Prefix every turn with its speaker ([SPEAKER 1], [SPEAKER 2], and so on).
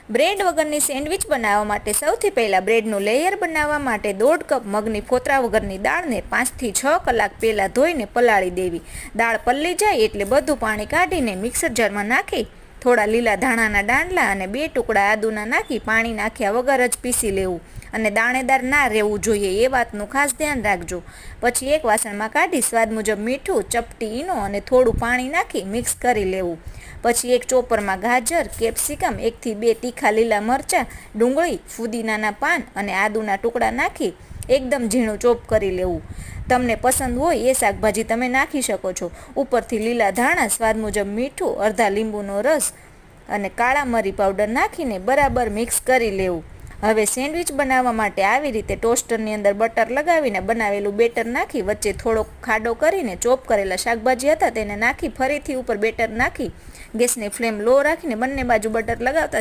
[SPEAKER 1] Bread વગરની sandwich બનાવવા માટે સૌથી પહેલાં બ્રેડનું લેયર બનાવવા માટે 1.5 કપ મગની ફોતરા વગરની દાળને 5 થી 6 કલાક પહેલાં ધોઈને પલાળી દેવી. દાળ પલળી જાય એટલે બધું પાણી કાઢીને મિક્સર જારમાં નાખી થોડા લીલા ધાણાના દાંડલા અને 2 ટુકડા આદુના નાખી પાણી નાખ્યા વગર જ પીસી લેવું અને દાણેદાર ના રહેવું જોઈએ એ વાતનું ખાસ ધ્યાન રાખજો. પછી એક વાસણમાં કાઢી સ્વાદ મુજબ મીઠું, ચપટી ઈનો અને થોડું પાણી નાખી મિક્સ કરી લેવું. પછી એક ચોપરમાં ગાજર, કેપ્સિકમ, 1 થી 2 તીખા લીલા મરચાં, ડુંગળી, ફુદીનાના પાન અને આદુના ટુકડા નાખી એકદમ ઝીણું ચોપ કરી લેવું. તમને પસંદ હોય એ શાકભાજી તમે નાખી શકો છો. ઉપરથી લીલા ધાણા, સ્વાદ મુજબ મીઠું, અડધા લીંબુનો રસ અને કાળા મરી પાવડર નાખીને બરાબર મિક્સ કરી લેવું. હવે સેન્ડવિચ બનાવવા માટે આવી રીતે ટોસ્ટરની અંદર બટર લગાવીને બનાવેલું બેટર નાખી વચ્ચે થોડો ખાડો કરીને ચોપ કરેલા શાકભાજી હતા તેને નાખી ફરીથી ઉપર બેટર નાખી ગેસની ફ્લેમ લો રાખીને બંને બાજુ બટર લગાવતા